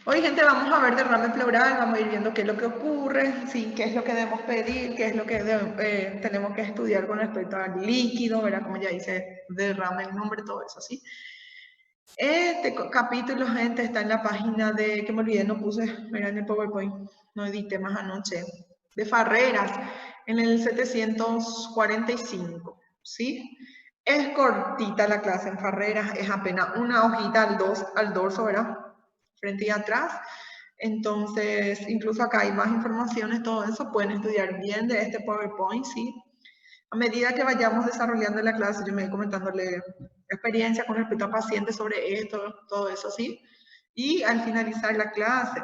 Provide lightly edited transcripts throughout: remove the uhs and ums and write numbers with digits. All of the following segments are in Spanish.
Hoy, gente, vamos a ver derrame pleural, vamos a ir viendo qué es lo que ocurre, sí, qué es lo que debemos pedir, qué es lo que tenemos que estudiar con respecto al líquido, ¿verdad? Como ya dice, derrame el nombre, todo eso, ¿sí? Este capítulo, gente, está en la página de, que me olvidé, no puse, mira, en el PowerPoint, no edité más anoche, de Farreras, en el 745, ¿sí? Es cortita la clase en Farreras, es apenas una hojita al dorso, ¿verdad? Frente y atrás. Entonces, incluso acá hay más informaciones, todo eso, pueden estudiar bien de este PowerPoint, ¿sí? A medida que vayamos desarrollando la clase, yo me voy comentándole experiencia con respecto a pacientes sobre esto, todo eso, ¿sí? Y al finalizar la clase,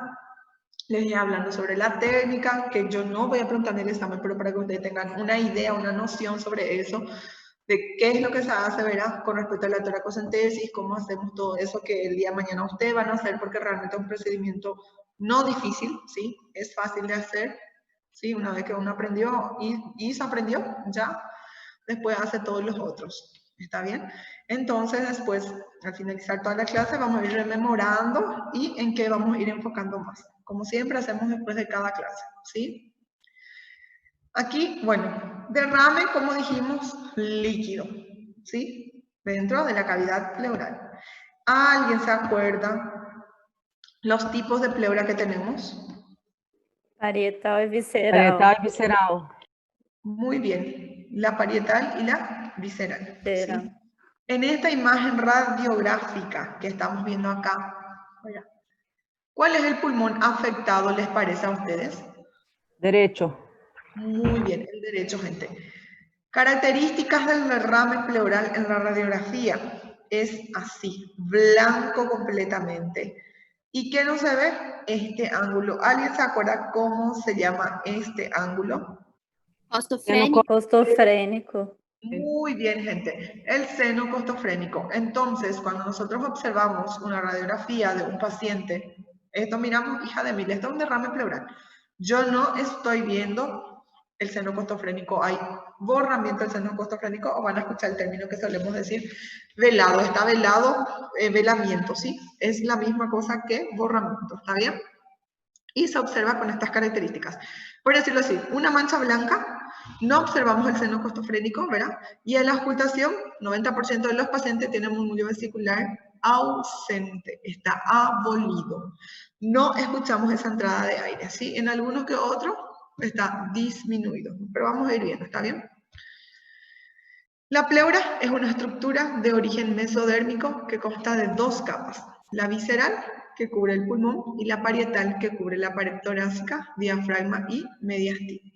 les voy hablando sobre la técnica, que yo no voy a preguntar en el examen, pero para que ustedes tengan una idea, una noción sobre eso, de qué es lo que se hace, ¿verdad? Con respecto a la toracocentesis, cómo hacemos todo eso que el día de mañana ustedes van a hacer, porque realmente es un procedimiento no difícil, ¿sí? Es fácil de hacer, ¿sí? Una vez que uno aprendió y se aprendió, ya, después hace todos los otros. ¿Está bien? Entonces, después, al finalizar toda la clase, vamos a ir rememorando y en qué vamos a ir enfocando más. Como siempre, hacemos después de cada clase, ¿sí? Aquí, bueno, derrame, como dijimos, líquido, ¿sí? Dentro de la cavidad pleural. ¿Alguien se acuerda los tipos de pleura que tenemos? Parietal y visceral. Parietal y visceral. Muy bien, la parietal y la visceral, Visceral. ¿sí? En esta imagen radiográfica que estamos viendo acá, ¿cuál es el pulmón afectado, les parece a ustedes? Derecho. Muy bien, el derecho, gente. Características del derrame pleural en la radiografía. Es así, blanco completamente. ¿Y qué no se ve? Este ángulo. ¿Alguien se acuerda cómo se llama este ángulo? Costofrénico. Muy bien, gente. El seno costofrénico. Entonces, cuando nosotros observamos una radiografía de un paciente, esto miramos, hija de mil, esto es un derrame pleural. Yo no estoy viendo el seno costofrénico. Hay borramiento del seno costofrénico, o van a escuchar el término que solemos decir velado. Está velado, velamiento, ¿sí? Es la misma cosa que borramiento, ¿está bien? Y se observa con estas características. Por decirlo así, una mancha blanca, no observamos el seno costofrénico, ¿verdad? Y en la ocultación, 90% de los pacientes tienen murmullo vesicular ausente, está abolido. No escuchamos esa entrada de aire, ¿sí? En algunos que otros está disminuido, pero vamos a ir viendo, ¿está bien? La pleura es una estructura de origen mesodérmico que consta de dos capas, la visceral, que cubre el pulmón, y la parietal, que cubre la pared torácica, diafragma y mediastina.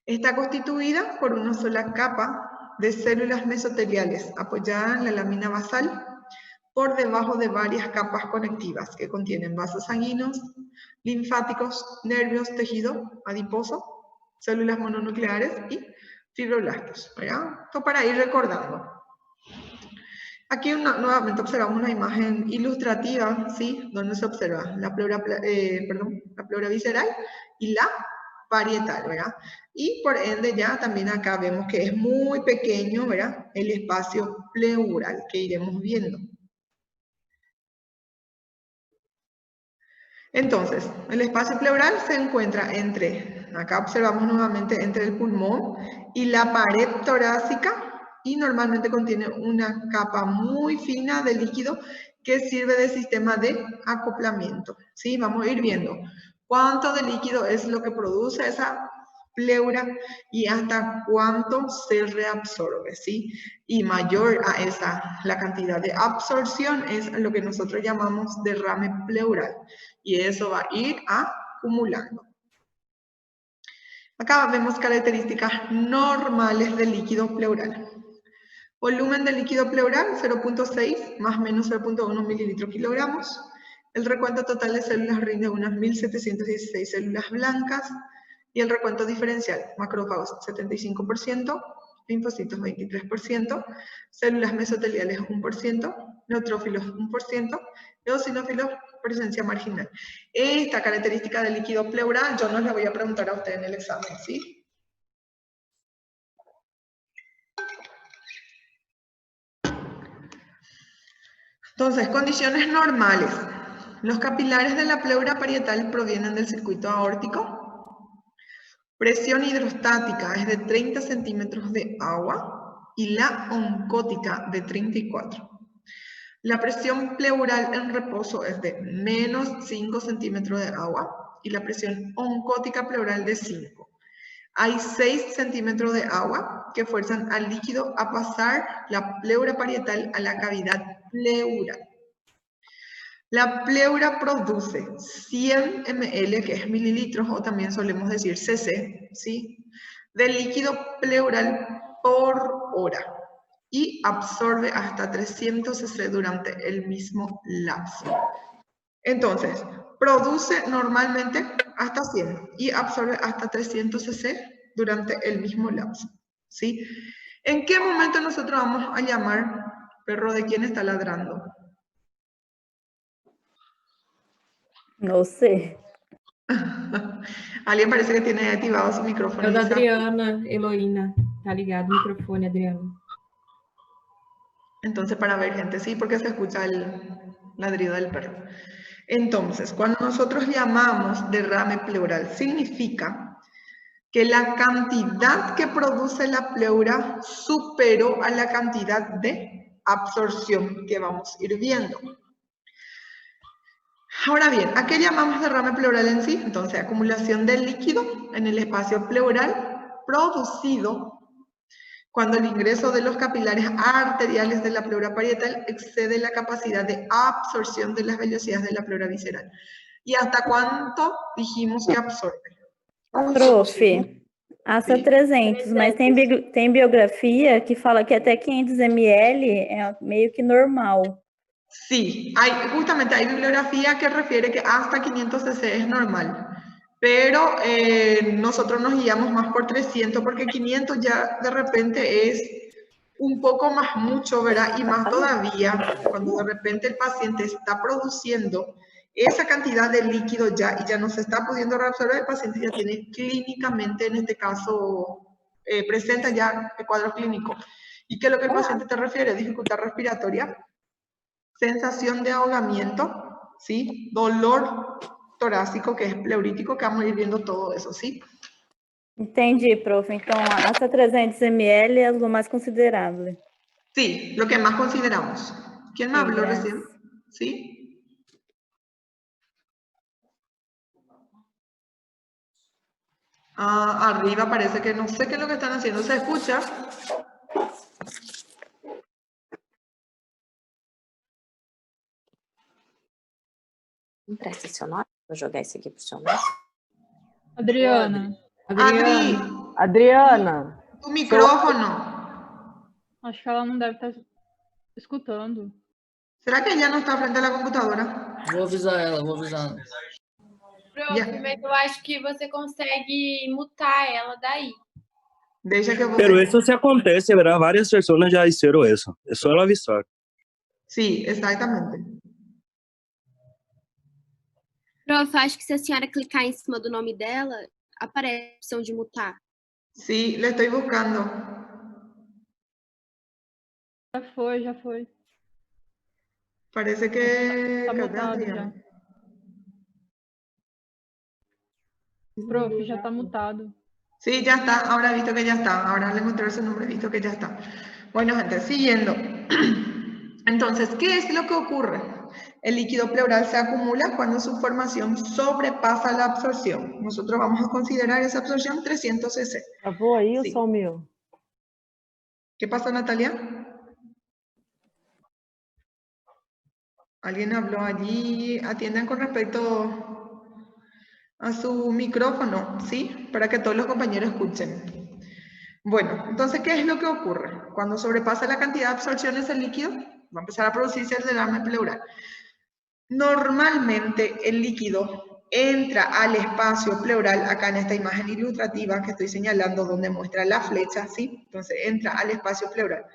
Está constituida por una sola capa de células mesoteliales apoyada en la lámina basal por debajo de varias capas conectivas que contienen vasos sanguíneos, linfáticos, nervios, tejido adiposo, células mononucleares y fibroblastos, ¿verdad? Esto para ir recordando. Aquí nuevamente observamos una imagen ilustrativa, ¿sí? Donde se observa la pleura, la pleura visceral y la parietal, ¿verdad? Y por ende ya también acá vemos que es muy pequeño, ¿verdad? El espacio pleural que iremos viendo. Entonces, el espacio pleural se encuentra entre, acá observamos nuevamente, entre el pulmón y la pared torácica, y normalmente contiene una capa muy fina de líquido que sirve de sistema de acoplamiento. ¿Sí? Vamos a ir viendo cuánto de líquido es lo que produce esa pleura y hasta cuánto se reabsorbe, ¿sí? Y mayor a esa, la cantidad de absorción es lo que nosotros llamamos derrame pleural. Y eso va a ir acumulando. Acá vemos características normales del líquido pleural. Volumen del líquido pleural, 0.6 más o menos 0.1 mililitros kilogramos. El recuento total de células rinde unas 1.716 células blancas. Y el recuento diferencial, macrófagos 75%, linfocitos 23%, células mesoteliales 1%, neutrófilos 1%, eosinófilos presencia marginal. Esta característica del líquido pleural yo no la voy a preguntar a usted en el examen, ¿sí? Entonces, condiciones normales. Los capilares de la pleura parietal provienen del circuito aórtico. Presión hidrostática es de 30 centímetros de agua y la oncótica de 34. La presión pleural en reposo es de menos 5 centímetros de agua y la presión oncótica pleural de 5. Hay 6 centímetros de agua que fuerzan al líquido a pasar la pleura parietal a la cavidad pleural. La pleura produce 100 ml, que es mililitros, o también solemos decir cc, ¿sí?, de líquido pleural por hora y absorbe hasta 300 cc durante el mismo lapso. Entonces, produce normalmente hasta 100 y absorbe hasta 300 cc durante el mismo lapso, ¿sí? ¿En qué momento nosotros vamos a llamar perro de quién está ladrando? No sei. Alguien parece que tiene activado su micrófono. É o da Isa. Adriana Heloína. Tá ligado o microfone, Adriana. Entonces, para ver, gente, sí, porque se escucha el ladrido del perro. Entonces, cuando nosotros llamamos derrame pleural, significa que la cantidad que produce la pleura superó a la cantidad de absorción que vamos a ir viendo. Ahora bien, ¿a qué llamamos derrame pleural en sí? Entonces, acumulación de líquido en el espacio pleural producido cuando el ingreso de los capilares arteriales de la pleura parietal excede la capacidad de absorción de las velocidades de la pleura visceral. ¿Y hasta cuánto dijimos que absorbe? Prof, assa Sim. 300, mas tem biografia que fala que até 500 ml é meio que normal. Sí, justamente hay bibliografía que refiere que hasta 500 cc es normal, pero nosotros nos guiamos más por 300 porque 500 ya de repente es un poco más mucho, ¿verdad? Y más todavía cuando de repente el paciente está produciendo esa cantidad de líquido ya y ya no se está pudiendo reabsorber, el paciente ya tiene clínicamente, en este caso, presenta ya el cuadro clínico. ¿Y qué es lo que el paciente te refiere? Dificultad respiratoria, sensación de ahogamiento, ¿sí? Dolor torácico, que es pleurítico, que vamos a ir viendo todo eso, ¿sí? Entendi, prof. Então, essa 300 ml é o mais considerável. Sí, lo que más consideramos. ¿Quién me Sí, habló gracias. recién? ¿Sí? Ah, arriba parece que no sé qué es lo que están haciendo. ¿Se escucha? Não presta seu nome? Vou jogar esse aqui pro seu nome. Adriana. Adri, Adriana, tu micrófono. Acho que ela não deve estar escutando. ¿Será que ella no está frente a la computadora? Vou avisar ela, vou avisar ela. Prof, Yeah. mas eu acho que você consegue mutar ela daí. Deixa que eu vou Pero ver. eso se acontece, ¿verdad? Varias personas ya hicieron eso. Es solo avisar. Sí, exactamente. Prof, acho que se a senhora clicar em cima do nome dela, aparece a opção de mutar. Sí, le estoy buscando. Já foi. Parece que... Tá que mutado Adriana. já. Prof, já tá mutado. Sí, ya está. Ahora he visto que ya está. Ahora le encontré su nombre, he visto que ya está. Bueno, gente, siguiendo. Entonces, ¿qué es lo que ocurre? El líquido pleural se acumula cuando su formación sobrepasa la absorción. Nosotros vamos a considerar esa absorción 300 cc. travou aí ou Sim. só o meu? ¿Qué pasa, Natalia? ¿Alguien habló allí? Atiendan con respecto a su micrófono, ¿sí? Para que todos los compañeros escuchen. Bueno, entonces, ¿qué es lo que ocurre? Cuando sobrepasa la cantidad de absorciones el líquido, va a empezar a producirse el derrame pleural. Normalmente el líquido entra al espacio pleural, acá en esta imagen ilustrativa que estoy señalando donde muestra la flecha, ¿sí? Entonces entra al espacio pleural.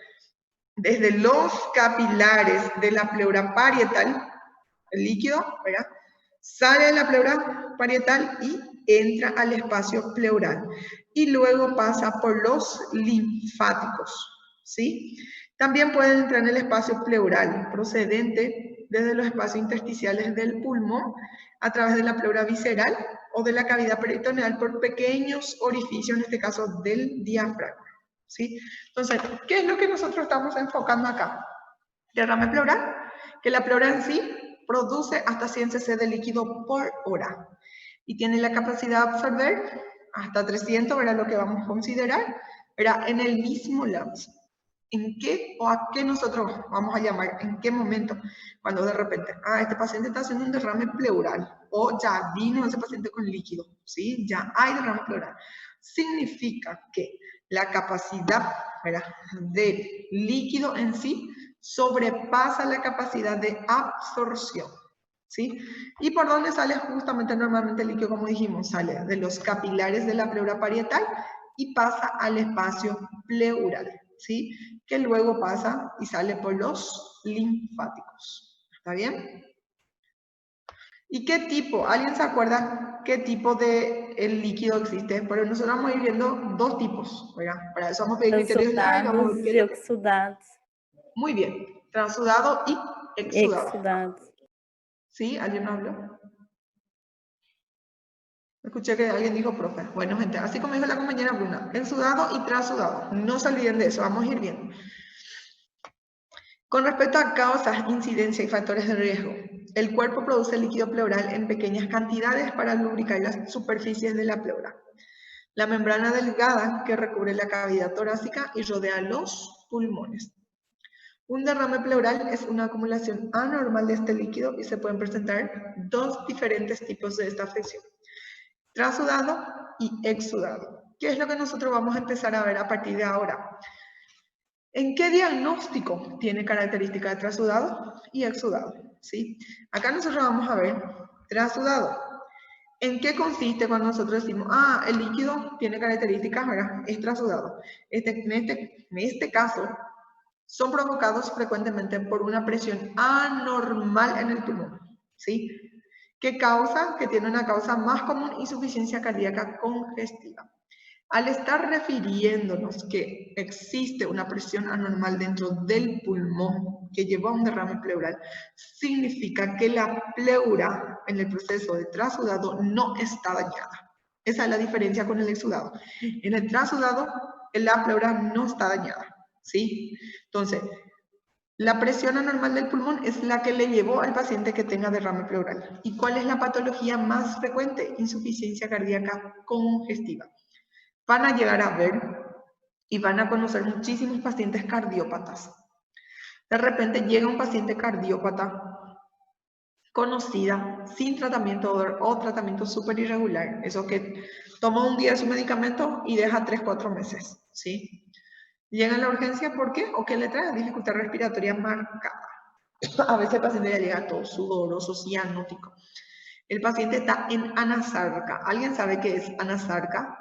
Desde los capilares de la pleura parietal, el líquido, ¿verdad? Sale de la pleura parietal y entra al espacio pleural. Y luego pasa por los linfáticos, ¿sí? También puede entrar en el espacio pleural procedente desde los espacios intersticiales del pulmón a través de la pleura visceral o de la cavidad peritoneal por pequeños orificios, en este caso del diafragma, ¿sí? Entonces, ¿qué es lo que nosotros estamos enfocando acá? Derrame pleural, que la pleura en sí produce hasta 100 cc de líquido por hora y tiene la capacidad de absorber hasta 300, ¿verdad? Lo que vamos a considerar, ¿verdad? En el mismo lapso. ¿En qué o a qué nosotros vamos a llamar? ¿En qué momento? Cuando de repente, este paciente está haciendo un derrame pleural o ya vino ese paciente con líquido, ¿sí? Ya hay derrame pleural. Significa que la capacidad, ¿verdad?, de líquido en sí sobrepasa la capacidad de absorción, ¿sí? ¿Y por dónde sale justamente normalmente el líquido? Como dijimos, sale de los capilares de la pleura parietal y pasa al espacio pleural, ¿sí? Que luego pasa y sale por los linfáticos. ¿Está bien? ¿Y qué tipo? ¿Alguien se acuerda qué tipo de líquido existe? Pero nosotros vamos a ir viendo dos tipos, ¿verdad? Para eso vamos a pedir criterios y vamos a ver Transudados qué e es lo que... exudados. Muy bien. Transudado y exudado. Exudados. ¿Sí? ¿Alguien me habló? Escuché que alguien dijo profe. Bueno, gente, así como dijo la compañera Bruna, exudado y transudado. No se olviden de eso, vamos a ir viendo. Con respecto a causas, incidencia y factores de riesgo, el cuerpo produce líquido pleural en pequeñas cantidades para lubricar las superficies de la pleura. La membrana delgada que recubre la cavidad torácica y rodea los pulmones. Un derrame pleural es una acumulación anormal de este líquido y se pueden presentar dos diferentes tipos de esta afección: transudado y exudado. ¿Qué es lo que nosotros vamos a empezar a ver a partir de ahora? ¿En qué diagnóstico tiene característica de transudado y exudado? ¿Sí? Acá nosotros vamos a ver transudado. ¿En qué consiste cuando nosotros decimos, el líquido tiene características, ¿verdad? Es transudado? En este caso, son provocados frecuentemente por una presión anormal en el pulmón, ¿sí? Que tiene una causa más común, insuficiencia cardíaca congestiva. Al estar refiriéndonos que existe una presión anormal dentro del pulmón que lleva a un derrame pleural, significa que la pleura en el proceso de transudado no está dañada. Esa es la diferencia con el exudado. En el transudado, la pleura no está dañada, ¿sí? Entonces, la presión anormal del pulmón es la que le llevó al paciente que tenga derrame pleural. ¿Y cuál es la patología más frecuente? Insuficiencia cardíaca congestiva. Van a llegar a ver y van a conocer muchísimos pacientes cardiópatas. De repente llega un paciente cardiópata conocida, sin tratamiento o tratamiento súper irregular. Eso que toma un día su medicamento y deja 3-4 meses, ¿sí? Llega a la urgencia, ¿por qué? O que le trae dificultad respiratoria marcada. A veces el paciente ya llega todo sudoroso, cianótico. El paciente está en anasarca. ¿Alguien sabe qué es anasarca?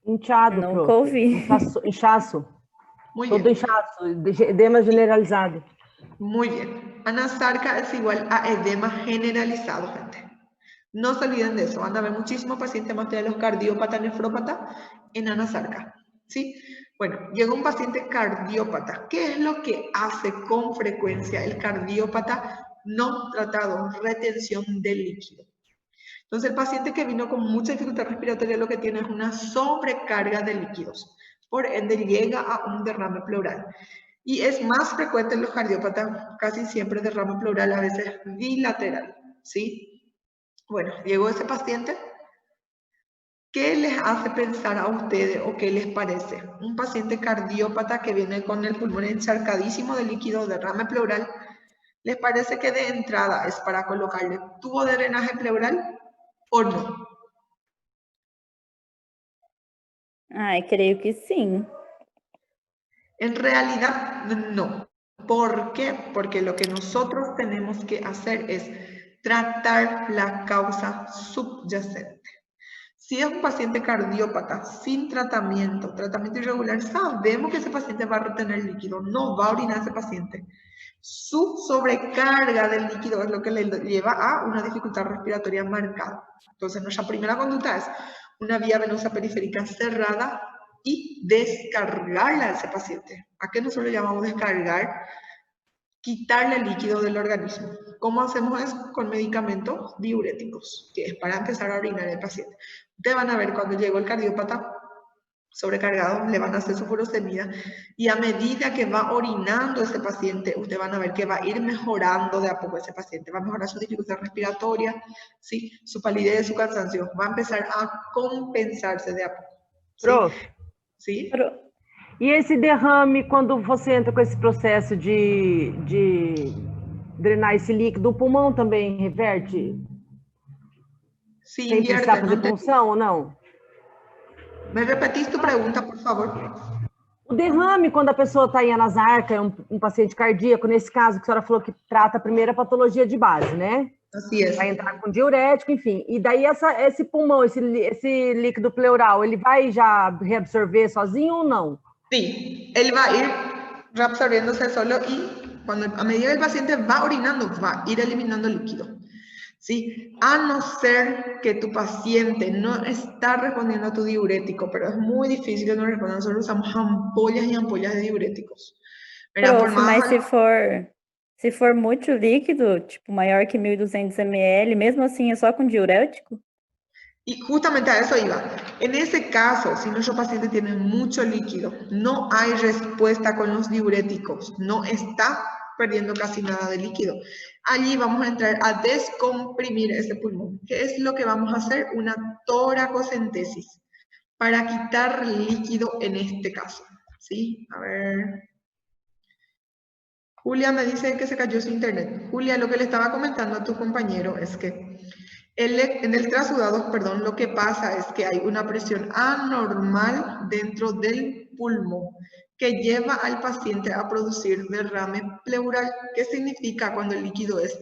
Inchado, Nunca prof. ouvi. Inchaço. Muy Todo bien. inchaço. Edema generalizado. Muy bien. Anasarca es igual a edema generalizado, gente. No se olviden de eso. Van a ver muchísimos pacientes más de los cardiópatas, nefrópatas en anasarca, ¿sí? Bueno, llega un paciente cardiópata. ¿Qué es lo que hace con frecuencia el cardiópata no tratado? Retención del líquido. Entonces, el paciente que vino con mucha dificultad respiratoria lo que tiene es una sobrecarga de líquidos. Por ende, llega a un derrame pleural. Y es más frecuente en los cardiópatas, casi siempre derrame pleural, a veces bilateral, ¿sí? Bueno, llegó ese paciente. ¿Qué les hace pensar a ustedes o qué les parece? Un paciente cardiópata que viene con el pulmón encharcadísimo de líquido, derrame pleural, ¿les parece que de entrada es para colocarle tubo de drenaje pleural o no? Ai, creio que sim. En realidad, no. ¿Por qué? Porque lo que nosotros tenemos que hacer es tratar la causa subyacente. Si es un paciente cardiópata sin tratamiento irregular, sabemos que ese paciente va a retener líquido, no va a orinar ese paciente. Su sobrecarga del líquido es lo que le lleva a una dificultad respiratoria marcada. Entonces, nuestra primera conducta es una vía venosa periférica cerrada y descargarla a ese paciente. ¿A qué nosotros llamamos descargar? quitarle líquido del organismo. ¿Cómo hacemos eso? Con medicamentos diuréticos, que es para empezar a orinar el paciente. Ustedes van a ver cuando llegó el cardiópata sobrecargado, le van a hacer su furosemida y a medida que va orinando ese paciente, ustedes van a ver que va a ir mejorando de a poco ese paciente, va a mejorar su dificultad respiratoria, ¿sí? Su palidez, su cansancio, va a empezar a compensarse de a poco. ¿Sí? Prof, ¿Sí? e esse derrame, quando você entra com esse processo de drenar esse líquido, o pulmão também reverte? Sí, Sem invierte, precisar fazer no te- punção ou não? ¿Me repetís tu pregunta, por favor? O derrame, quando a pessoa está em anasarca, é um paciente cardíaco, nesse caso que a senhora falou que trata a primeira patologia de base, né? Así es. Vai entrar com diurético, enfim. E daí esse pulmão, esse líquido pleural, ele vai já reabsorver sozinho ou não? Sí, él va a ir reabsorbiéndose solo y a medida que el paciente va orinando, va a ir eliminando líquido. ¿Sí? A no ser que tu paciente no está respondiendo a tu diurético, pero es muy difícil que no responda. Nosotros usamos ampollas y ampollas de diuréticos. Mira, Prof, mas se for muito líquido, tipo maior que 1.200 ml, mesmo assim é só com diurético? Y justamente a eso iba. En ese caso, si nuestro paciente tiene mucho líquido, no hay respuesta con los diuréticos, no está perdiendo casi nada de líquido. Allí vamos a entrar a descomprimir ese pulmón. ¿Qué es lo que vamos a hacer? Una toracocentesis para quitar líquido en este caso. ¿Sí? A ver. Julia me dice que se cayó su internet. Julia, lo que le estaba comentando a tu compañero es que en el trasudado, perdón, lo que pasa es que hay una presión anormal dentro del pulmón que lleva al paciente a producir derrame pleural. ¿Qué significa cuando el líquido es,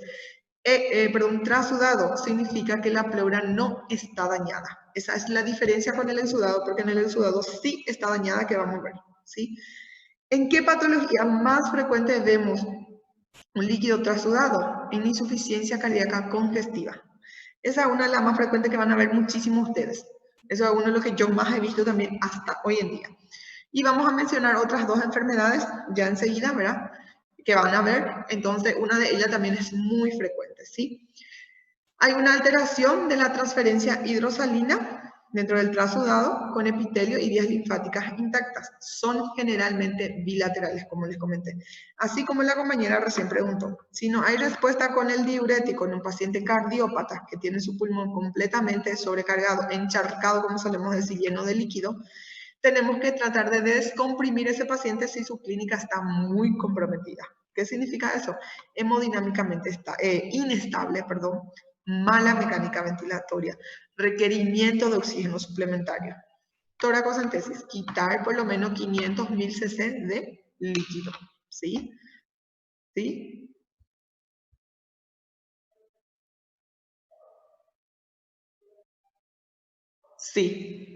trasudado? Significa que la pleura no está dañada. Esa es la diferencia con el exudado, porque en el exudado sí está dañada, que vamos a ver, ¿sí? ¿En qué patología más frecuente vemos un líquido trasudado? En insuficiencia cardíaca congestiva. Esa es una de las más frecuentes que van a ver muchísimos ustedes. Eso es uno de los que yo más he visto también hasta hoy en día. Y vamos a mencionar otras dos enfermedades ya enseguida, ¿verdad? Que van a ver. Entonces, una de ellas también es muy frecuente, ¿sí? Hay una alteración de la transferencia hidrosalina dentro del trasudado con epitelio y vías linfáticas intactas. Son generalmente bilaterales, como les comenté. Así como la compañera recién preguntó, si no hay respuesta con el diurético en un paciente cardiópata que tiene su pulmón completamente sobrecargado, encharcado, como solemos decir, lleno de líquido, tenemos que tratar de descomprimir ese paciente si su clínica está muy comprometida. ¿Qué significa eso? Hemodinámicamente inestable, perdón, mala mecánica ventilatoria, requerimiento de oxígeno suplementario. Toracocentesis, quitar por lo menos 500.000 cc de líquido, ¿sí? ¿Sí? Sí.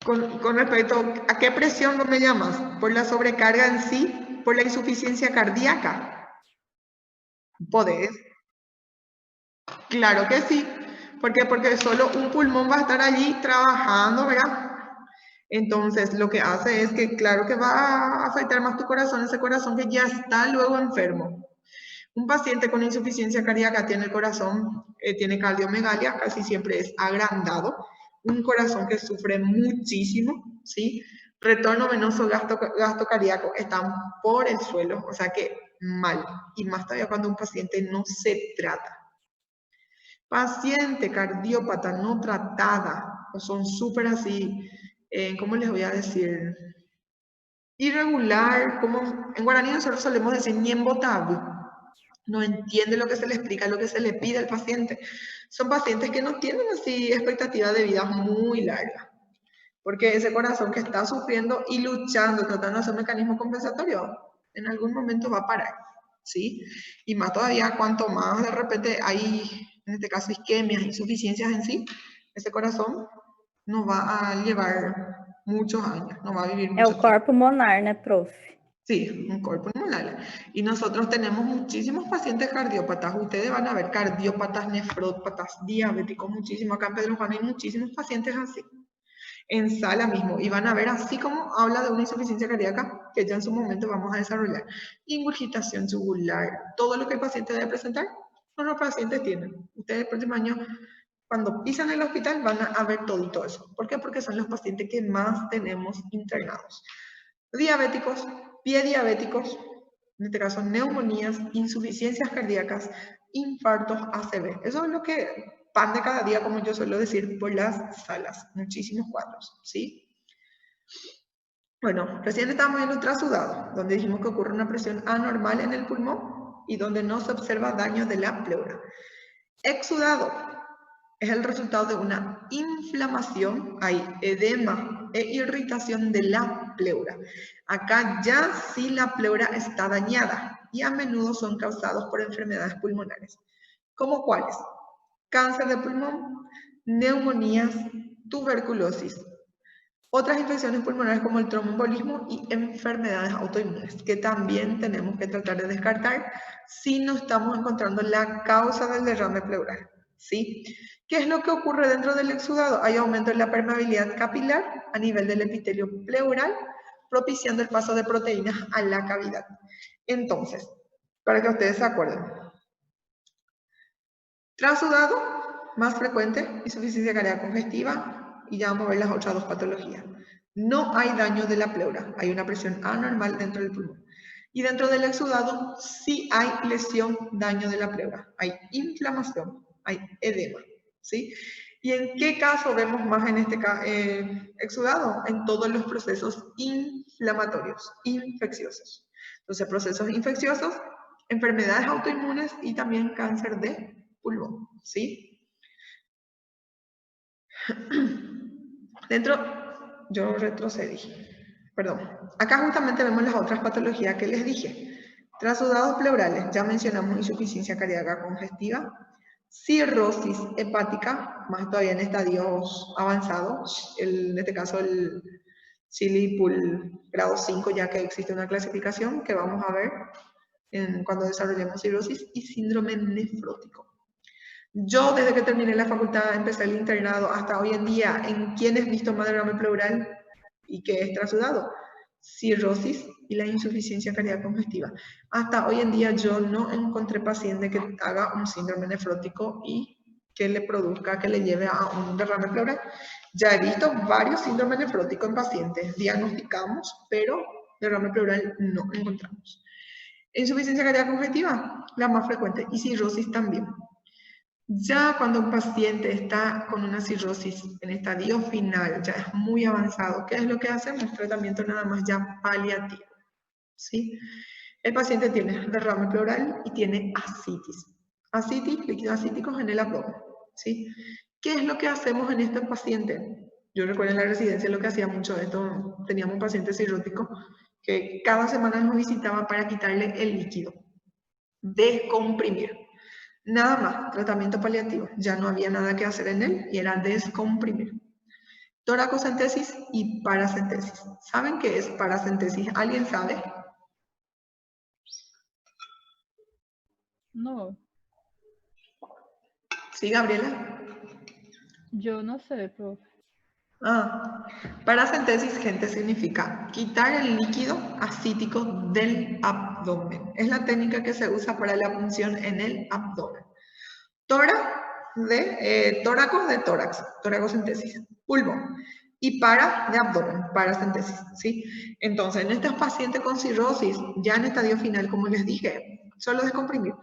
Con respecto a qué presión me llamas, por la sobrecarga en sí, por la insuficiencia cardíaca. ¿Podés? Claro que sí. ¿Por qué? Porque solo un pulmón va a estar allí trabajando, ¿verdad? Entonces, lo que hace es que, claro que va a afectar más tu corazón, ese corazón que ya está luego enfermo. Un paciente con insuficiencia cardíaca tiene el corazón, tiene cardiomegalia, casi siempre es agrandado, un corazón que sufre muchísimo, ¿sí? Retorno venoso, gasto cardíaco están por el suelo, o sea que mal, y más todavía cuando un paciente no se trata. Paciente cardiópata no tratada, o son súper así, ¿cómo les voy a decir? Irregular, como en guaraní nosotros solemos decir ñembotable. No entiende lo que se le explica, lo que se le pide al paciente. Son pacientes que no tienen así expectativa de vida muy larga, porque ese corazón que está sufriendo y luchando, tratando de hacer un mecanismo compensatorio, en algún momento va a parar, ¿sí? Y más todavía, cuanto más de repente hay, en este caso, isquemias, insuficiencias en sí, ese corazón no va a llevar muchos años, no va a vivir mucho É o corpo pulmonar, né, prof? tiempo. Sí, un cuerpo pulmonar. Y nosotros tenemos muchísimos pacientes cardiópatas. Ustedes van a ver cardiópatas, nefrópatas, diabéticos, muchísimos. Acá en Pedro Juan hay muchísimos pacientes así. En sala mismo. Y van a ver así como habla de una insuficiencia cardíaca, que ya en su momento vamos a desarrollar. Ingurgitación tubular. Todo lo que el paciente debe presentar, los pacientes tienen. Ustedes el próximo año, cuando pisan en el hospital, van a ver todo eso. ¿Por qué? Porque son los pacientes que más tenemos internados. Diabéticos, diabéticos, en este caso neumonías, insuficiencias cardíacas, infartos, ACV. Eso es lo que pan de cada día, como yo suelo decir, por las salas. Muchísimos cuadros, ¿sí? Bueno, recién estábamos viendo ultrasudado, donde dijimos que ocurre una presión anormal en el pulmón y donde no se observa daño de la pleura. Exudado es el resultado de una inflamación, hay edema e irritación de la pleura. Acá ya sí la pleura está dañada y a menudo son causados por enfermedades pulmonares. ¿Cómo cuáles? Cáncer de pulmón, neumonías, tuberculosis. Otras infecciones pulmonares como el tromboembolismo y enfermedades autoinmunes, que también tenemos que tratar de descartar si no estamos encontrando la causa del derrame pleural, ¿sí? ¿Qué es lo que ocurre dentro del exudado? Hay aumento en la permeabilidad capilar a nivel del epitelio pleural, propiciando el paso de proteínas a la cavidad. Entonces, para que ustedes se acuerden, trasudado, más frecuente, insuficiencia cardíaca congestiva, y ya vamos a ver las otras dos patologías. No hay daño de la pleura, hay una presión anormal dentro del pulmón. Y dentro del exudado sí hay lesión, daño de la pleura, hay inflamación, hay edema, ¿sí? ¿Y en qué caso vemos más en este exudado? En todos los procesos inflamatorios, infecciosos. Entonces, procesos infecciosos, enfermedades autoinmunes y también cáncer de pulmón, ¿sí? Yo retrocedí, perdón. Acá justamente vemos las otras patologías que les dije. Trasudados pleurales, ya mencionamos insuficiencia cardíaca congestiva, cirrosis hepática, más todavía en estadios avanzados, en este caso el CILIPUL grado 5, ya que existe una clasificación que vamos a ver cuando desarrollemos cirrosis, y síndrome nefrótico. Yo, desde que terminé la facultad, empecé el internado hasta hoy en día, ¿en quiénes visto más derrame pleural y qué es trasudado? Cirrosis y la insuficiencia cardíaca congestiva. Hasta hoy en día yo no encontré paciente que haga un síndrome nefrótico y que le produzca, que le lleve a un derrame pleural. Ya he visto varios síndromes nefróticos en pacientes, diagnosticamos, pero derrame pleural no encontramos. Insuficiencia cardíaca congestiva, la más frecuente, y cirrosis también. Ya cuando un paciente está con una cirrosis en estadio final, ya es muy avanzado, ¿qué es lo que hacemos? Tratamiento nada más ya paliativo, ¿sí? El paciente tiene derrame pleural y tiene ascitis. Ascitis, líquidos acíticos en el abdomen, ¿sí? ¿Qué es lo que hacemos en este paciente? Yo recuerdo en la residencia lo que hacía mucho esto, teníamos un paciente cirrótico que cada semana nos visitaba para quitarle el líquido, descomprimir. Nada más, tratamiento paliativo. Ya no había nada que hacer en él y era descomprimir. Toracocentesis y paracentesis. ¿Saben qué es paracentesis? ¿Alguien sabe? No, ¿Sí, Gabriela? yo no sé, profe. Paracentesis, gente, significa quitar el líquido ascítico del abdomen. Es la técnica que se usa para la punción en el abdomen. Tóraco de tórax, toracocentesis, pulmón, y para de abdomen, paracentesis, ¿sí? Entonces, en estos pacientes con cirrosis, ya en estadio final, como les dije, solo descomprimir.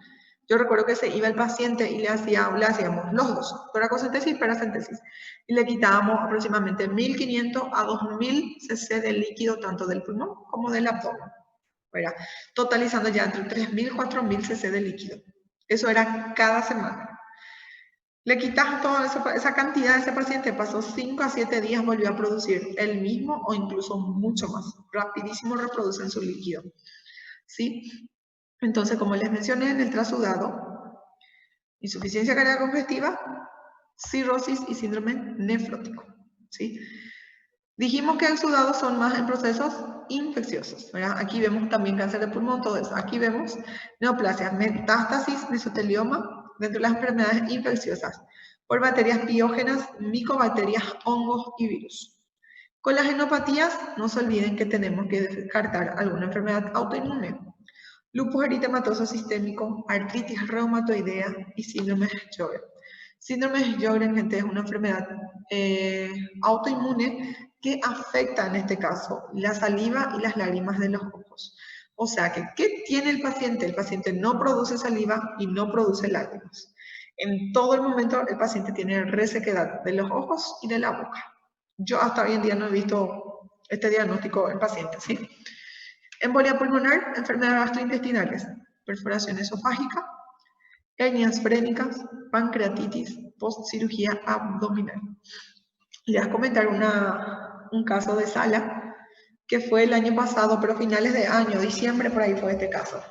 Yo recuerdo que se iba el paciente y le hacíamos los dos, toracocentesis y paracentesis, y le quitábamos aproximadamente 1500 a 2000 cc de líquido, tanto del pulmón como del abdomen, ¿verdad? Totalizando ya entre 3000 y 4000 cc de líquido. Eso era cada semana. Le quitas toda esa cantidad de ese paciente, pasó 5 a 7 días, volvió a producir el mismo o incluso mucho más. Rapidísimo reproducen su líquido, ¿sí? Entonces, como les mencioné, en el trasudado, insuficiencia cardíaca congestiva, cirrosis y síndrome nefrótico, ¿sí? Dijimos que exudados son más en procesos infecciosos, ¿verdad? Aquí vemos también cáncer de pulmón, todo eso. Aquí vemos neoplasia, metástasis, mesotelioma, dentro de las enfermedades infecciosas, por bacterias piógenas, micobacterias, hongos y virus. Con las genopatías, no se olviden que tenemos que descartar alguna enfermedad autoinmune. Lupus eritematoso sistémico, artritis reumatoidea y síndrome de Sjögren. Síndrome de Sjögren, gente, es una enfermedad autoinmune que afecta en este caso la saliva y las lágrimas de los ojos. O sea que, ¿qué tiene el paciente? El paciente no produce saliva y no produce lágrimas. En todo el momento el paciente tiene resequedad de los ojos y de la boca. Yo hasta hoy en día no he visto este diagnóstico en pacientes, ¿sí? Embolia pulmonar, enfermedades gastrointestinales, perforación esofágica, hernias frénicas, pancreatitis, postcirugía abdominal. Les voy a comentar un caso de sala que fue el año pasado, pero finales de año, diciembre, por ahí fue este caso.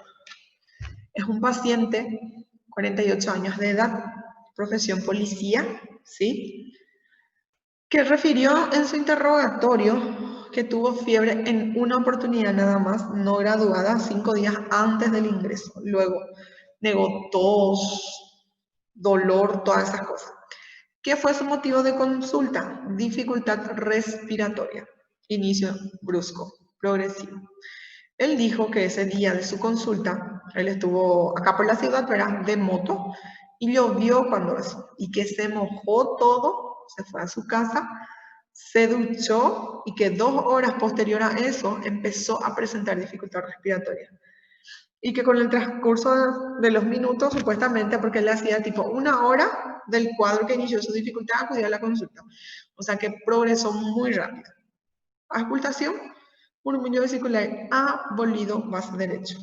Es un paciente, 48 años de edad, profesión policía, ¿sí? Que refirió en su interrogatorio que tuvo fiebre en una oportunidad nada más, no graduada, 5 días antes del ingreso. Luego negó tos, dolor, todas esas cosas. ¿Qué fue su motivo de consulta? Dificultad respiratoria. Inicio brusco, progresivo. Él dijo que ese día de su consulta, él estuvo acá por la ciudad, ¿verdad? De moto, y llovió cuando eso, y que se mojó todo, se fue a su casa, se duchó, y que 2 horas posterior a eso empezó a presentar dificultad respiratoria. Y que con el transcurso de los minutos, supuestamente, porque él hacía tipo 1 hora del cuadro que inició su dificultad, acudía a la consulta. O sea que progresó muy rápido. Auscultación, murmullo vesicular abolido, base derecho.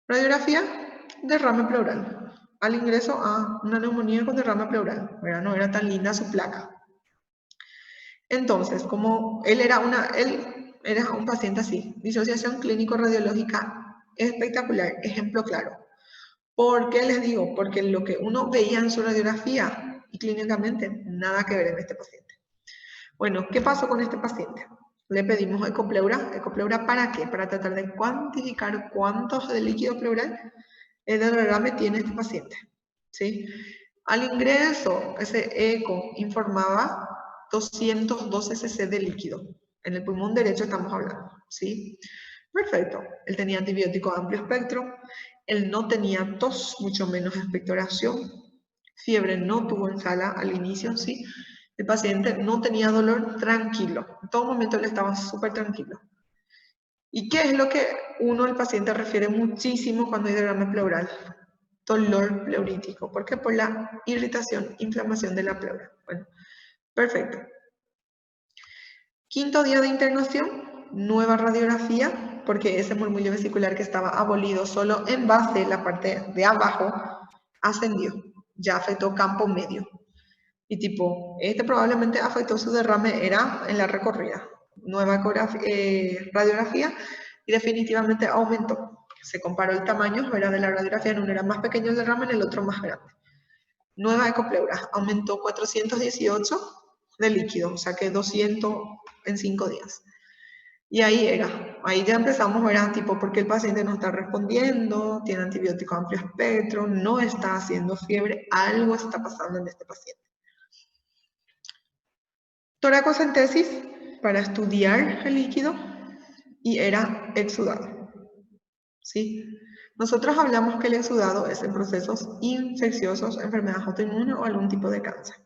Radiografía, derrame pleural. Al ingreso a una neumonía con derrame pleural. ¿Verdad? No era tan linda su placa. Entonces, como él era un paciente así, disociación clínico-radiológica espectacular, ejemplo claro. ¿Por qué les digo? Porque lo que uno veía en su radiografía y clínicamente, nada que ver en este paciente. Bueno, ¿qué pasó con este paciente? Le pedimos ecopleura. ¿Ecopleura para qué? Para tratar de cuantificar cuántos de líquido pleural de derrame tiene este paciente, ¿sí? Al ingreso, ese eco informaba 212 cc de líquido. En el pulmón derecho estamos hablando, ¿sí? Perfecto. Él tenía antibiótico amplio espectro, él no tenía tos, mucho menos expectoración, fiebre no tuvo en sala al inicio, ¿sí? El paciente no tenía dolor, tranquilo. En todo momento él estaba súper tranquilo. ¿Y qué es lo que el paciente refiere muchísimo cuando hay derrame pleural? Dolor pleurítico. ¿Por qué? Por la irritación, inflamación de la pleura. Bueno, perfecto. 5.º día de internación, nueva radiografía, porque ese murmullo vesicular que estaba abolido solo en base, la parte de abajo, ascendió. Ya afectó campo medio. Y tipo, probablemente afectó su derrame, era en la recorrida. Nueva radiografía y definitivamente aumentó. Se comparó el tamaño, era de la radiografía, en uno era más pequeño el derrame, en el otro más grande. Nueva ecopleura, aumentó 418 de líquido, o sea que 200 en 5 días. Y ahí ya empezamos, era tipo, porque el paciente no está respondiendo, tiene antibiótico amplio espectro, no está haciendo fiebre, algo está pasando en este paciente. Toracocentesis para estudiar el líquido y era exudado, ¿sí? Nosotros hablamos que el exudado es en procesos infecciosos, enfermedades autoinmunes o algún tipo de cáncer.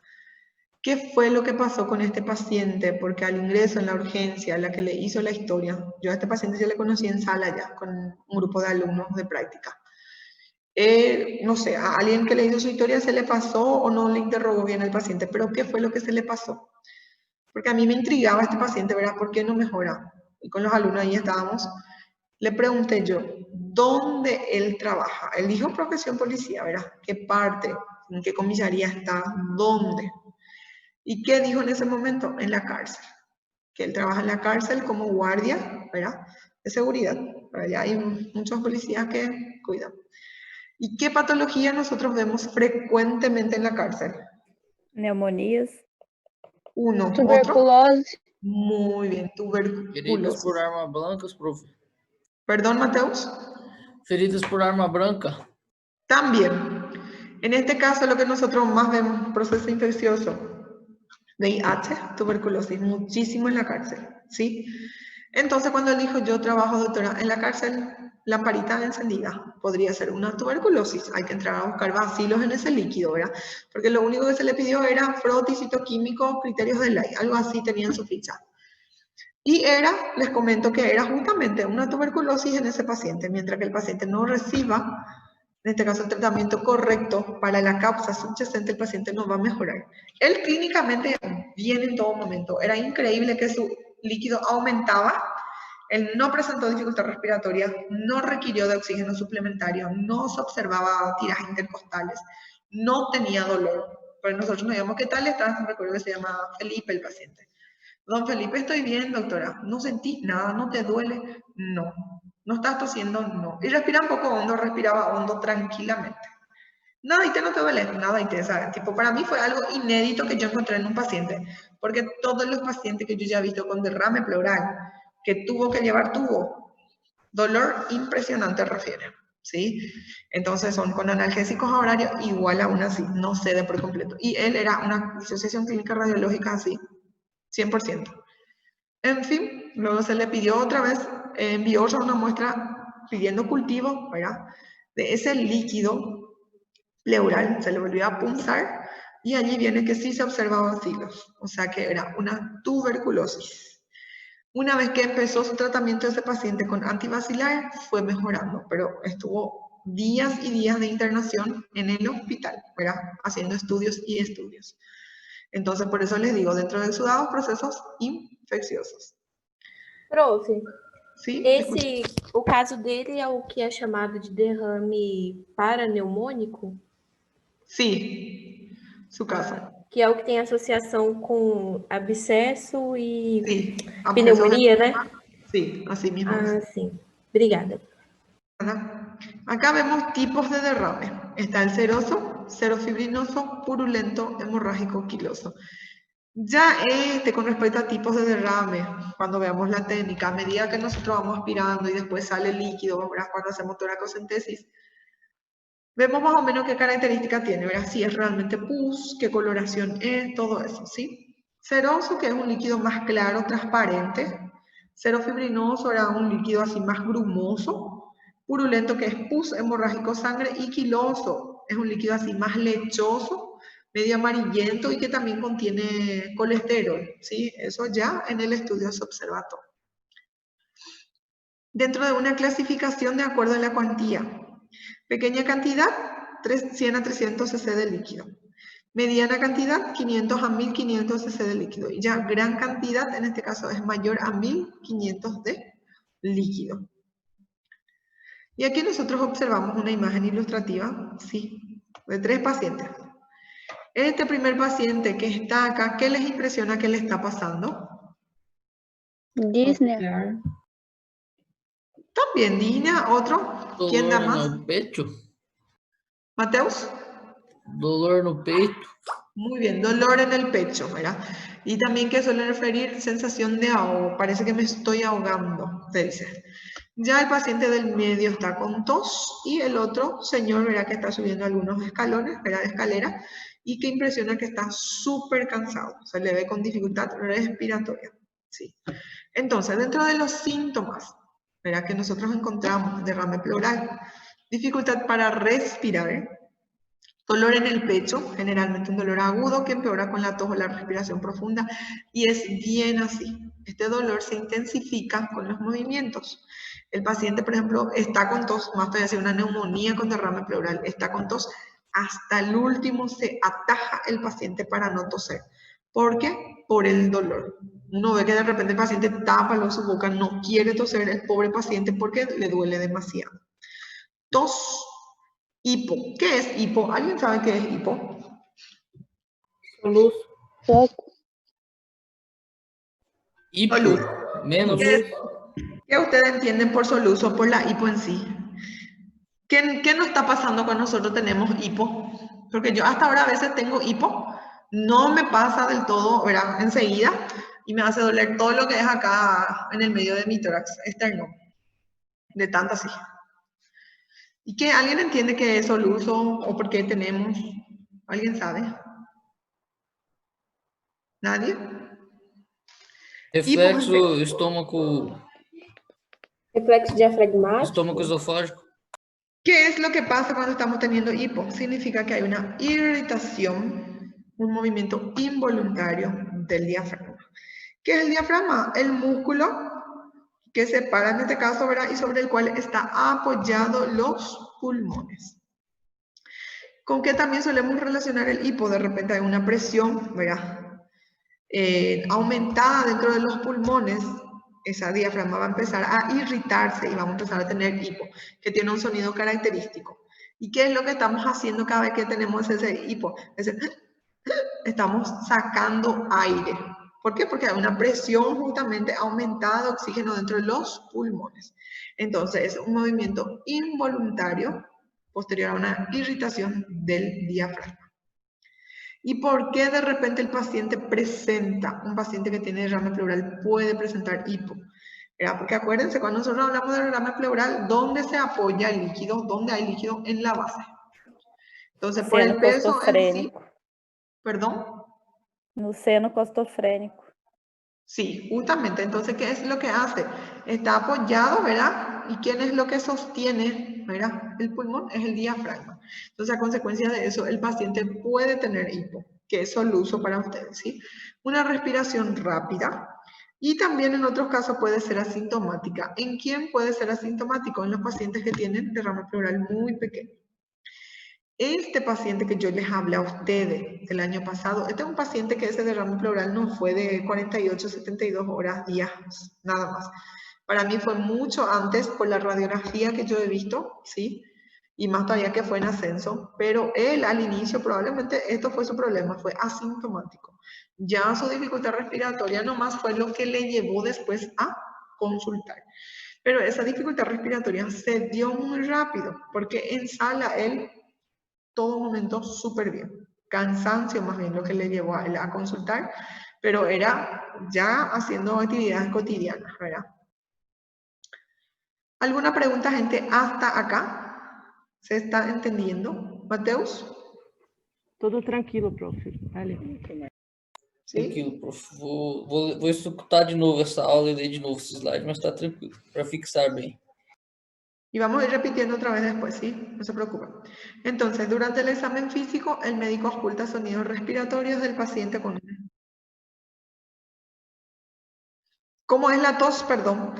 ¿Qué fue lo que pasó con este paciente? Porque al ingreso en la urgencia, la que le hizo la historia, yo a este paciente ya le conocí en sala ya, con un grupo de alumnos de práctica. No sé, a alguien que le hizo su historia se le pasó o no le interrogó bien al paciente, pero ¿qué fue lo que se le pasó? Porque a mí me intrigaba este paciente, ¿verdad? ¿Por qué no mejora? Y con los alumnos ahí estábamos. Le pregunté yo, ¿dónde él trabaja? Él dijo profesión policía, ¿verdad? ¿Qué parte? ¿En qué comisaría está? ¿Dónde? ¿Y qué dijo en ese momento? En la cárcel. Que él trabaja en la cárcel como guardia, ¿verdad? De seguridad. Pero allá hay muchos policías que cuidan. ¿Y qué patología nosotros vemos frecuentemente en la cárcel? Neumonías. Uno. Otro. Tuberculose. Muy bien, Feridos tuberculosis. por armas blancas, profe. Perdón, Mateus. Feridos por arma blanca. También. En este caso, lo que nosotros más vemos, proceso infeccioso, VIH, tuberculosis, muchísimo en la cárcel, ¿sí? Entonces, cuando él dijo, yo trabajo, doctora, en la cárcel, lamparita encendida, podría ser una tuberculosis. Hay que entrar a buscar bacilos en ese líquido, ¿verdad? Porque lo único que se le pidió era frotis, citoquímico, criterios de ley, algo así tenía en su ficha. Y les comento que era justamente una tuberculosis en ese paciente, mientras que el paciente no reciba, en este caso, el tratamiento correcto para la causa subyacente, el paciente no va a mejorar. Él clínicamente bien en todo momento. Era increíble que su líquido aumentaba. Él no presentó dificultad respiratoria, no requirió de oxígeno suplementario, no se observaba tirajes intercostales, no tenía dolor. Pero nosotros nos llamamos, ¿qué tal estás? Recuerdo que se llama Felipe el paciente. Don Felipe, estoy bien, doctora. ¿No sentí nada? ¿No te duele? No. ¿No estás tosiendo? No. Y respira un poco hondo, respiraba hondo tranquilamente. Nada, y te no te duele, nada, y te, ¿sabes? Tipo, para mí fue algo inédito que yo encontré en un paciente, porque todos los pacientes que yo ya he visto con derrame pleural, que tuvo que llevar tubo, dolor impresionante refiere, ¿sí? Entonces son con analgésicos a horario, igual aún así, no cede por completo. Y él era una disociación clínica radiológica así, 100%. En fin, luego se le pidió otra vez, envió otra una muestra pidiendo cultivo, ¿verdad? De ese líquido pleural, se le volvió a punzar y allí viene que sí se observaba bacilos, o sea que era una tuberculosis. Una vez que empezó su tratamiento de ese paciente con antibacilar, fue mejorando, pero estuvo días y días de internación en el hospital, ¿verdad? Haciendo estudios y estudios. Entonces, por eso les digo, dentro de exudados, procesos infecciosos. Profe, ¿Sí? o caso dele é o que é chamado de derrame paraneumônico? Sí, su caso. Que é o que tem associação com abscesso e Sí. pneumonia, né? Sí, así mismo. Ah, sim. Obrigada. Acá vemos tipos de derrame. Está el seroso, serofibrinoso, purulento, hemorrágico, quiloso. Ya con respecto a tipos de derrame, cuando veamos la técnica, a medida que nosotros vamos aspirando y después sale el líquido, ¿verdad? Cuando hacemos toracocentesis, vemos más o menos qué características tiene, ¿verdad? Si es realmente pus, qué coloración es, todo eso, ¿sí? Seroso, que es un líquido más claro, transparente. Serofibrinoso era un líquido así más grumoso. Purulento, que es pus, hemorrágico, sangre. Y quiloso, es un líquido así más lechoso, medio amarillento y que también contiene colesterol, ¿sí? Eso ya en el estudio se observa todo. Dentro de una clasificación de acuerdo a la cuantía. Pequeña cantidad, 100 a 300 cc de líquido. Mediana cantidad, 500 a 1500 cc de líquido. Y ya gran cantidad, en este caso, es mayor a 1500 de líquido. Y aquí nosotros observamos una imagen ilustrativa, sí, de 3 pacientes. Este primer paciente que está acá, ¿qué les impresiona que le está pasando? Disney. También Dina, otro. ¿Quién da Dolor más? no pecho. Mateus. Dolor no peito. Muy bien, dolor en el pecho, ¿verdad? Y también que suele referir sensación de ahogo, parece que me estoy ahogando, te dice. Ya el paciente del medio está con tos y el otro señor, ¿verdad? Que está subiendo algunos escalones, ¿verdad? De escalera y que impresiona que está súper cansado, se le ve con dificultad respiratoria, ¿sí? Entonces, dentro de los síntomas, ¿verdad? Que nosotros encontramos, derrame pleural, dificultad para respirar, dolor en el pecho, generalmente un dolor agudo que empeora con la tos o la respiración profunda, y es bien así. Este dolor se intensifica con los movimientos. El paciente, por ejemplo, está con tos, más todavía hace una neumonía con derrame pleural, está con tos, hasta el último se ataja el paciente para no toser. ¿Por qué? Por el dolor. Uno ve que de repente el paciente tapa su boca, no quiere toser el pobre paciente porque le duele demasiado. Tos. Hipo. ¿Qué es hipo? ¿Alguien sabe qué es hipo? Soluço. Hipo. Soluço. Menos. ¿Qué ustedes entienden por soluzo, por la hipo en sí? ¿Qué nos está pasando cuando nosotros tenemos hipo? Porque yo hasta ahora a veces tengo hipo, no me pasa del todo, ¿verdad? Enseguida, y me hace doler todo lo que es acá en el medio de mi tórax externo, de tanto así. ¿Y que alguien entiende qué es soluso o por qué tenemos? ¿Alguien sabe? ¿Nadie? Reflexo estômago Reflexo diafragmático. esofágico. ¿Qué es lo que pasa cuando estamos teniendo hipo? Significa que hay una irritación, un movimiento involuntario del diafragma. ¿Qué es el diafragma? El músculo que separa en este caso, ¿verdad? Y sobre el cual está apoyado los pulmones. ¿Con qué también solemos relacionar el hipo? De repente hay una presión, ¿verdad? Aumentada dentro de los pulmones, esa diafragma va a empezar a irritarse y vamos a empezar a tener hipo, que tiene un sonido característico. ¿Y qué es lo que estamos haciendo cada vez que tenemos ese hipo? Estamos sacando aire. ¿Por qué? Porque hay una presión justamente aumentada de oxígeno dentro de los pulmones. Entonces es un movimiento involuntario posterior a una irritación del diafragma. ¿Y por qué de repente el paciente presenta, un paciente que tiene derrame pleural puede presentar hipo? ¿Verdad? Porque acuérdense, cuando nosotros hablamos de derrame pleural, ¿dónde se apoya el líquido? ¿Dónde hay líquido? En la base. Entonces, por el Seno peso en sí, costofrênico. ¿perdón? No seno costofrênico. Sí, justamente. Entonces, ¿qué es lo que hace? Está apoyado, ¿verdad? ¿Y quién es lo que sostiene, ¿verdad? El pulmón es el diafragma. Entonces, a consecuencia de eso, el paciente puede tener hipo, que es soluso para ustedes, ¿sí? Una respiración rápida y también en otros casos puede ser asintomática. ¿En quién puede ser asintomático? En los pacientes que tienen derrame pleural muy pequeño. Este paciente que yo les hablé a ustedes el año pasado, este es un paciente que ese derrame pleural no fue de 48, 72 horas, días, nada más. Para mí fue mucho antes por la radiografía que yo he visto, ¿sí? Y más todavía que fue en ascenso, pero él al inicio probablemente esto fue su problema, fue asintomático. Ya su dificultad respiratoria nomás fue lo que le llevó después a consultar. Pero esa dificultad respiratoria se dio muy rápido, porque en sala él todo momento súper bien. Cansancio más bien lo que le llevó a él a consultar, pero era ya haciendo actividades cotidianas, ¿verdad? ¿Alguna pregunta, gente, hasta acá? ¿Se está entendiendo? Mateus? Tudo tranquilo, prof. Vale. ¿Sí? Tranquilo, prof. Vou escutar de novo essa aula e ler de novo esse slide, mas está tranquilo, para fixar bem. Y vamos a ir repitiendo otra vez después, ¿sí? No se preocupen. Entonces, durante el examen físico, el médico oculta sonidos respiratorios del paciente con... ¿Cómo es la tos? Perdón.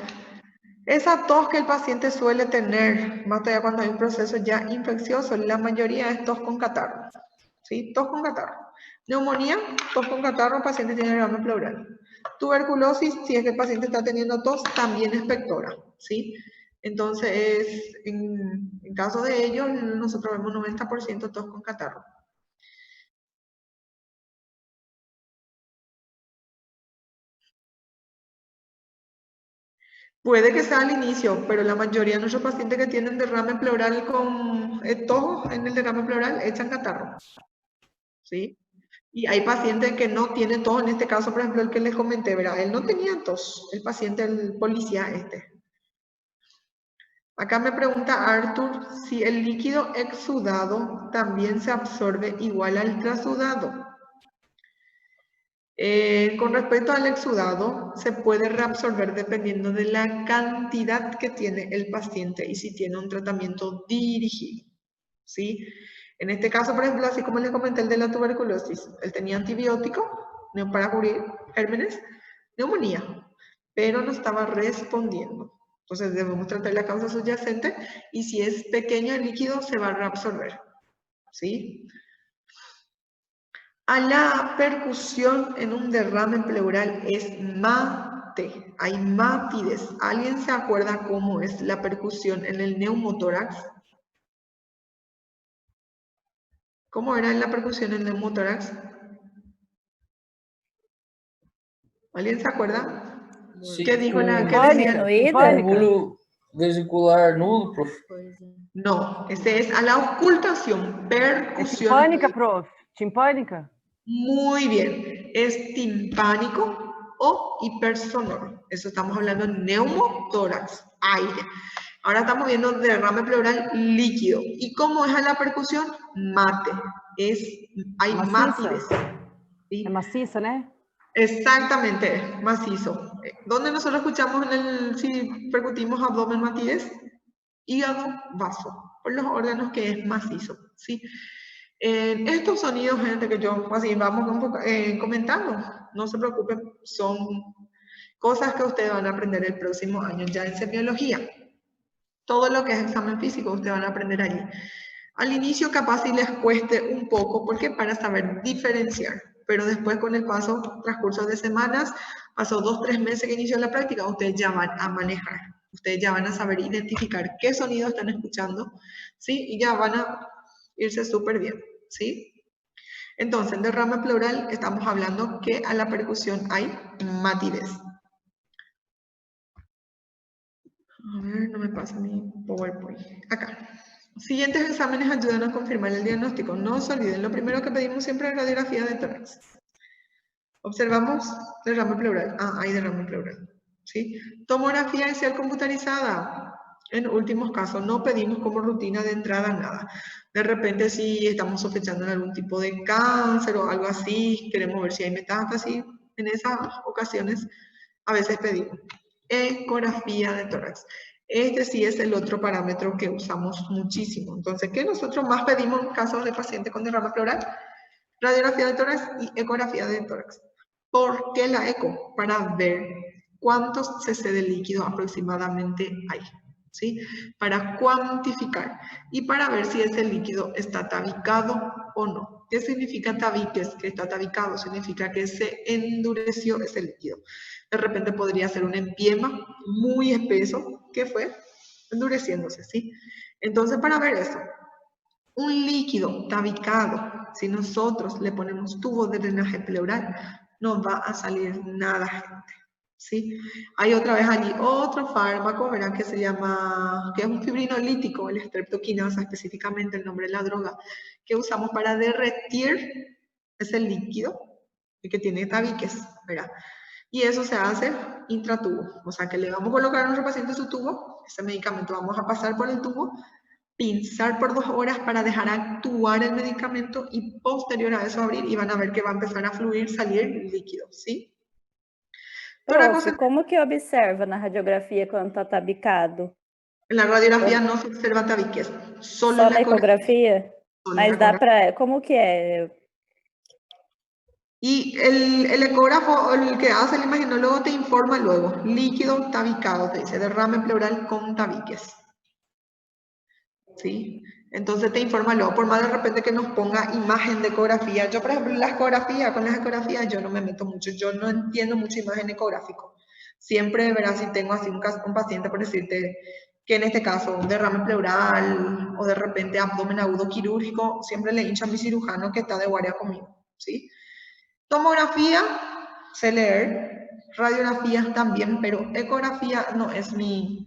Esa tos que el paciente suele tener, más todavía cuando hay un proceso ya infeccioso, la mayoría es tos con catarro, ¿sí? Tos con catarro. Neumonía, tos con catarro, el paciente tiene derrame pleural. Tuberculosis, si es que el paciente está teniendo tos, también es pectora, ¿sí? Entonces, en caso de ello, nosotros vemos 90% tos con catarro. Puede que sea al inicio, pero la mayoría de nuestros pacientes que tienen derrame pleural con tos en el derrame pleural echan catarro, ¿sí? Y hay pacientes que no tienen tos, en este caso, por ejemplo, el que les comenté, ¿verdad? Él no tenía tos, el paciente, el policía este. Acá me pregunta Arthur si el líquido exudado también se absorbe igual al trasudado. Con respecto al exudado, se puede reabsorber dependiendo de la cantidad que tiene el paciente y si tiene un tratamiento dirigido, ¿sí? En este caso, por ejemplo, así como les comenté el de la tuberculosis, él tenía antibiótico para cubrir gérmenes, neumonía, pero no estaba respondiendo. Entonces debemos tratar la causa subyacente y si es pequeño el líquido se va a reabsorber, ¿sí? A la percusión en un derrame pleural es mate, hay mátides. ¿Alguien se acuerda cómo es la percusión en el neumotórax? ¿Cómo era la percusión en el neumotórax? ¿Alguien se acuerda? Sim, ¿Qué dijo la com qué decía? Diminuída? barulho vesicular nulo, prof. No, ese es a la ocultación, É percusión. timpânica, prof? Timpânica? Muy bien. ¿Es timpánico o hipersonoro? Eso estamos hablando de neumotórax, aire. Ahora estamos viendo derrame pleural líquido. ¿Y cómo es a la percusión? Mate. Hay Maciza. mátides. ¿Sí? É maciça, né? Exactamente, macizo. ¿Dónde nosotros escuchamos si percutimos abdomen matides? Hígado, vaso, por los órganos que es macizo, ¿sí? Estos sonidos, gente, que yo así vamos comentando, no se preocupen, son cosas que ustedes van a aprender el próximo año ya en semiología. Todo lo que es examen físico ustedes van a aprender allí. Al inicio capaz si les cueste un poco, porque para saber diferenciar, pero después con el transcurso de semanas, pasó 2-3 meses que inició la práctica, ustedes ya van a manejar, ustedes ya van a saber identificar qué sonido están escuchando, ¿sí? Y ya van a irse súper bien, ¿sí? Entonces, en derrame pleural estamos hablando que a la percusión hay matidez. A ver, no me pasa mi PowerPoint. Acá. Siguientes exámenes ayudan a confirmar el diagnóstico. No se olviden, lo primero que pedimos siempre es radiografía de tórax. Observamos derrame pleural. Hay derrame pleural. ¿Sí? Tomografía axial computarizada. En últimos casos, no pedimos como rutina de entrada nada. De repente, si estamos sospechando en algún tipo de cáncer o algo así, queremos ver si hay metástasis, en esas ocasiones a veces pedimos ecografía de tórax. Este sí es el otro parámetro que usamos muchísimo. Entonces, ¿qué nosotros más pedimos en casos de pacientes con derrame pleural? Radiografía de tórax y ecografía de tórax. ¿Por qué la eco? Para ver cuántos cc de líquido aproximadamente hay, ¿sí? Para cuantificar y para ver si ese líquido está tabicado o no. ¿Qué significa tabiques? Que está tabicado significa que se endureció ese líquido. De repente podría ser un empiema muy espeso que fue endureciéndose, ¿sí? Entonces, para ver eso, un líquido tabicado, si nosotros le ponemos tubo de drenaje pleural, no va a salir nada, gente, ¿sí? Hay otra vez allí otro fármaco, ¿verdad? Que se llama, que es un fibrinolítico, el streptoquinasa, específicamente el nombre de la droga, que usamos para derretir ese líquido que tiene tabiques, ¿verdad? Y eso se hace intratubo, o sea que le vamos a colocar a nuestro paciente su tubo, ese medicamento vamos a pasar por el tubo, pinzar por 2 horas para dejar actuar el medicamento y posterior a eso abrir y van a ver que va a empezar a fluir, salir líquido, ¿sí? Prof, como que observa na radiografia quando está tabicado? En la radiografía no se observa tabiques, solo Só en na ecografia? Mas dá para... Como que é? Y el ecógrafo, el que hace el imaginólogo te informa luego, líquido tabicado, te dice, derrame pleural con tabiques. ¿Sí? Entonces te informa luego, por más de repente que nos ponga imagen de ecografía. Yo, por ejemplo, con las ecografías yo no me meto mucho, yo no entiendo mucho imagen ecográfico. Siempre, verás, si tengo así un paciente, por decirte, que en este caso un derrame pleural o de repente abdomen agudo quirúrgico, siempre le hincho a mi cirujano que está de guardia conmigo, ¿sí? Tomografía, sé leer, radiografía también, pero ecografía no es mi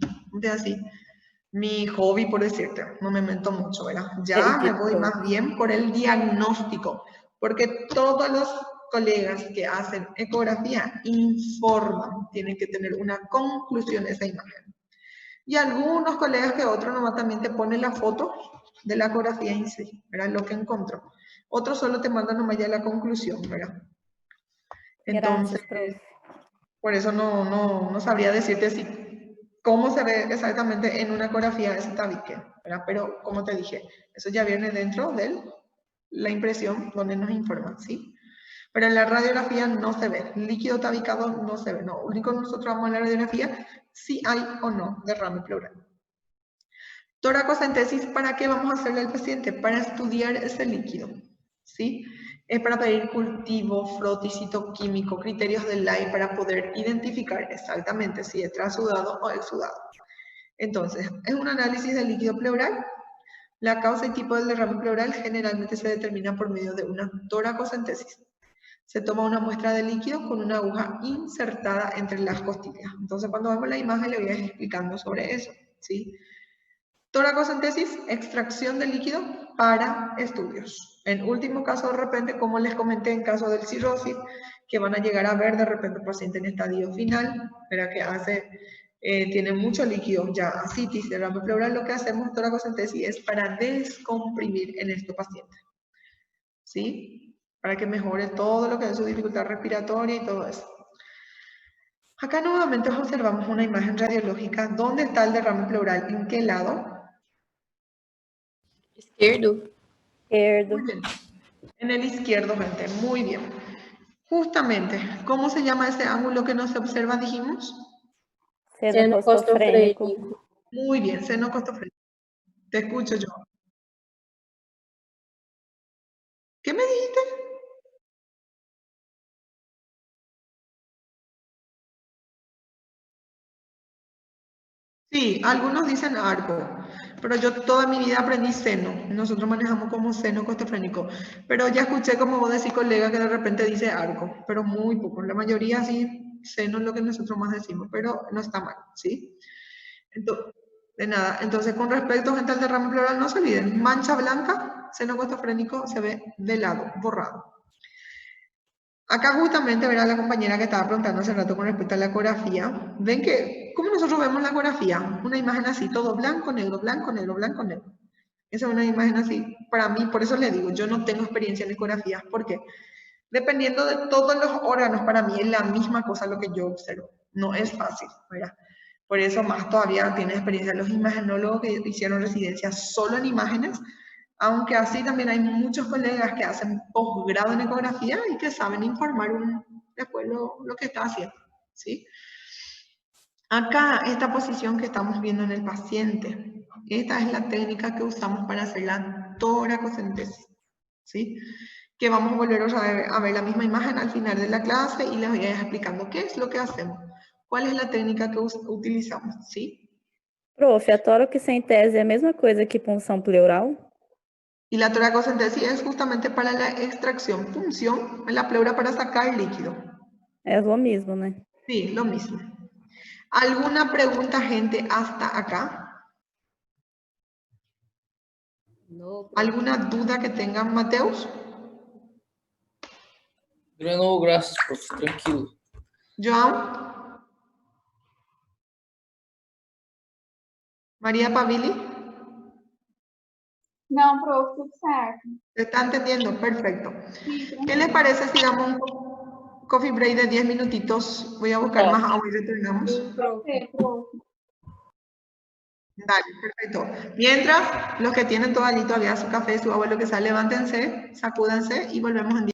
hobby, por decirte, no me meto mucho, ¿verdad? Ya me voy más bien por el diagnóstico, porque todos los colegas que hacen ecografía informan, tienen que tener una conclusión de esa imagen. Y algunos colegas que otros nomás también te ponen la foto de la ecografía en sí, ¿verdad? Lo que encontró. Otros solo te mandan nomás ya la conclusión, ¿verdad? Entonces, por eso no sabría decirte así cómo se ve exactamente en una ecografía ese tabique, ¿verdad? Pero como te dije, eso ya viene dentro de la impresión donde nos informan, ¿sí? Pero en la radiografía no se ve, líquido tabicado no se ve, no. Lo único que nosotros vamos a la radiografía, si hay o no derrame pleural. Toracocentesis, ¿para qué vamos a hacerle al paciente? Para estudiar ese líquido, ¿sí? Es para pedir cultivo, frotis, citoquímico, criterios de Lai para poder identificar exactamente si es transudado o exudado. Entonces, es un análisis del líquido pleural. La causa y tipo del derrame pleural generalmente se determina por medio de una toracocentesis. Se toma una muestra de líquido con una aguja insertada entre las costillas. Entonces, cuando vemos la imagen, le voy a ir explicando sobre eso, ¿sí? Toracocentesis, extracción de líquido para estudios. En último caso, de repente, como les comenté en caso del cirrosis, que van a llegar a ver de repente el paciente en estadio final, pero que tiene mucho líquido, ya ascitis, derrame pleural, lo que hacemos toracocentesis es para descomprimir en este paciente, ¿sí? Para que mejore todo lo que es su dificultad respiratoria y todo eso. Acá nuevamente observamos una imagen radiológica. ¿Dónde está el derrame pleural? ¿En qué lado? Izquierdo. Esquerdo. Muy bien. En el izquierdo, gente. Muy bien. Justamente, ¿cómo se llama ese ángulo que no se observa, dijimos? Seno costofrénico. Muy bien, seno costofrénico. Te escucho yo. ¿Qué me dijiste? Sí, algunos dicen arco, pero yo toda mi vida aprendí seno. Nosotros manejamos como seno costofrénico. Pero ya escuché como vos decís, colega, que de repente dice arco, pero muy poco. La mayoría sí, seno es lo que nosotros más decimos, pero no está mal, ¿sí? Entonces, de nada. Entonces, con respecto, gente, al derrame pleural, no se olviden. Mancha blanca, seno costofrénico se ve de lado, borrado. Acá justamente verá la compañera que estaba preguntando hace rato con respecto a la ecografía. Ven que, ¿cómo nosotros vemos la ecografía? Una imagen así, todo blanco, negro, blanco, negro, blanco, negro. Esa es una imagen así. Para mí, por eso le digo, yo no tengo experiencia en ecografías, porque dependiendo de todos los órganos, para mí es la misma cosa lo que yo observo. No es fácil, ¿verdad? Por eso más todavía tienen experiencia los imagenólogos que hicieron residencia solo en imágenes, aunque así también hay muchos colegas que hacen posgrado en ecografía y que saben informar después lo que está haciendo, ¿sí? Acá, esta posición que estamos viendo en el paciente, esta es la técnica que usamos para hacer la toracocentesis, ¿sí? Que vamos a volver a ver la misma imagen al final de la clase y les voy a ir explicando qué es lo que hacemos, cuál es la técnica que utilizamos, ¿sí? Prof, a toracocentese é a mesma coisa que punção pleural? Y la toracocentesis es justamente para la extracción, punción en la pleura para sacar líquido. É o mesmo, né? Sí, lo mismo. ¿Alguna pregunta, gente, hasta acá? No, profe. ¿Alguna duda que tengan, Mateus? No, graças, prof. Tranquilo. João? María Pavili? Não, prof, tudo certo. ¿Se está entendiendo? Perfecto. Sim, ¿Qué les parece si damos un coffee break de 10 minutitos? Voy a buscar más agua y retornamos. Sim, profe. prof. Dale, perfecto. Mientras, los que tienen todavía su café, su agua, lo que sea, levántense, sacúdanse y volvemos en 10.